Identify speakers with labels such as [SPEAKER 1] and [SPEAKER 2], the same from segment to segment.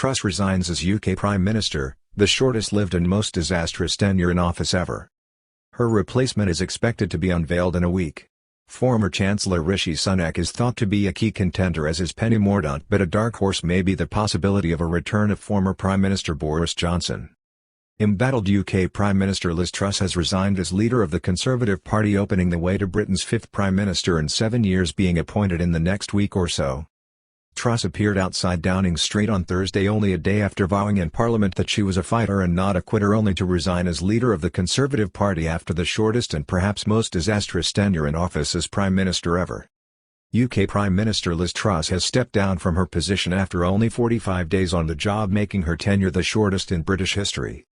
[SPEAKER 1] Truss resigns as UK Prime Minister, the shortest-lived and most disastrous tenure in office ever. Her replacement is expected to be unveiled in a week. Former Chancellor Rishi Sunak is thought to be a key contender, as is Penny Mordaunt, but a dark horse may be the possibility of a return of former Prime Minister Boris Johnson. Embattled UK Prime Minister Liz Truss has resigned as leader of the Conservative Party, opening the way to Britain's fifth Prime Minister in 7 years being appointed in the next week or so. Truss appeared outside Downing Street on Thursday, only a day after vowing in Parliament that she was a fighter and not a quitter, only to resign as leader of the Conservative Party after the shortest and perhaps most disastrous tenure in office as Prime Minister ever. UK Prime Minister Liz Truss has stepped down from her position after only 45 days on the job, making her tenure the shortest in British history.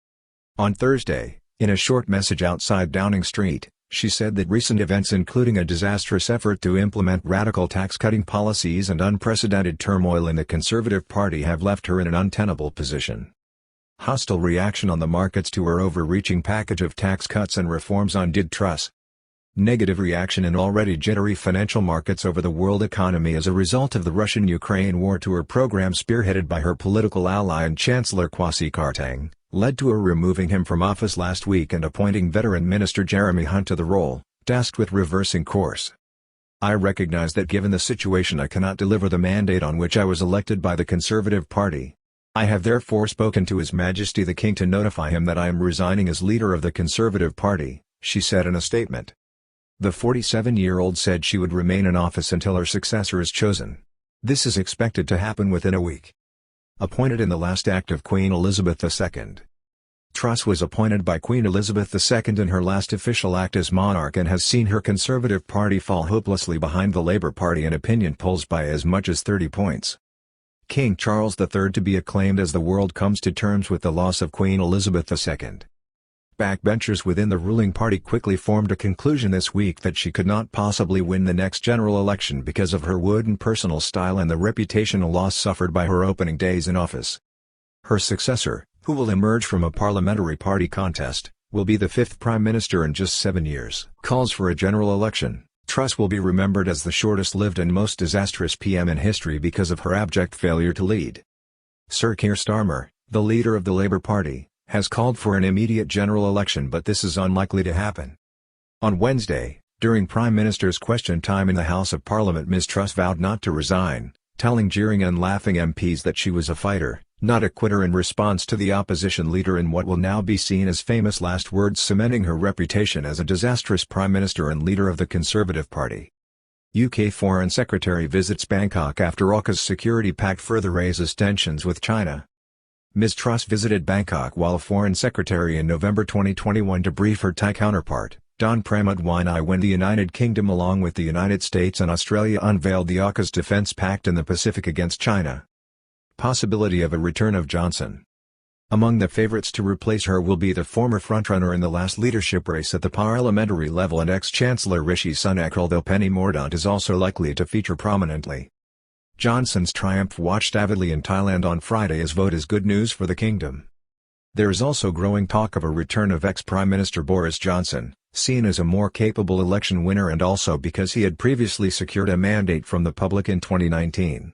[SPEAKER 1] On Thursday, in a short message outside Downing Street, she said that recent events, including a disastrous effort to implement radical tax-cutting policies and unprecedented turmoil in the Conservative Party, have left her in an untenable position. Hostile reaction on the markets to her overreaching package of tax cuts and reforms undid Truss. Negative reaction in already jittery financial markets over the world economy as a result of the Russian-Ukraine war to her program, spearheaded by her political ally and Chancellor Kwasi Kwarteng, led to her removing him from office last week and appointing veteran Minister Jeremy Hunt to the role, tasked with reversing course. "I recognize that given the situation I cannot deliver the mandate on which I was elected by the Conservative Party. I have therefore spoken to His Majesty the King to notify him that I am resigning as leader of the Conservative Party," she said in a statement. The 47-year-old said she would remain in office until her successor is chosen. This is expected to happen within a week. Appointed in the last act of Queen Elizabeth II. Truss was appointed by Queen Elizabeth II in her last official act as monarch and has seen her Conservative Party fall hopelessly behind the Labour Party in opinion polls by as much as 30 points. King Charles III to be acclaimed as the world comes to terms with the loss of Queen Elizabeth II. Backbenchers within the ruling party quickly formed a conclusion this week that she could not possibly win the next general election because of her wooden personal style and the reputational loss suffered by her opening days in office. Her successor, who will emerge from a parliamentary party contest, will be the fifth Prime Minister in just 7 years. Calls for a general election. Truss will be remembered as the shortest-lived and most disastrous PM in history because of her abject failure to lead. Sir Keir Starmer, the leader of the Labour Party, has called for an immediate general election, but this is unlikely to happen. On Wednesday, during Prime Minister's question time in the House of Parliament, Ms Truss vowed not to resign, telling jeering and laughing MPs that she was a fighter, not a quitter, in response to the opposition leader in what will now be seen as famous last words, cementing her reputation as a disastrous Prime Minister and leader of the Conservative Party. UK Foreign Secretary visits Bangkok after AUKUS security pact further raises tensions with China. Ms Truss visited Bangkok while Foreign Secretary in November 2021 to brief her Thai counterpart, Don Pramudwinai, when the United Kingdom along with the United States and Australia unveiled the AUKUS Defence Pact in the Pacific against China. Possibility of a return of Johnson. Among the favourites to replace her will be the former frontrunner in the last leadership race at the parliamentary level and ex-Chancellor Rishi Sunak, although Penny Mordaunt is also likely to feature prominently. Johnson's triumph watched avidly in Thailand on Friday as vote is good news for the kingdom. There is also growing talk of a return of ex-Prime Minister Boris Johnson, seen as a more capable election winner and also because he had previously secured a mandate from the public in 2019.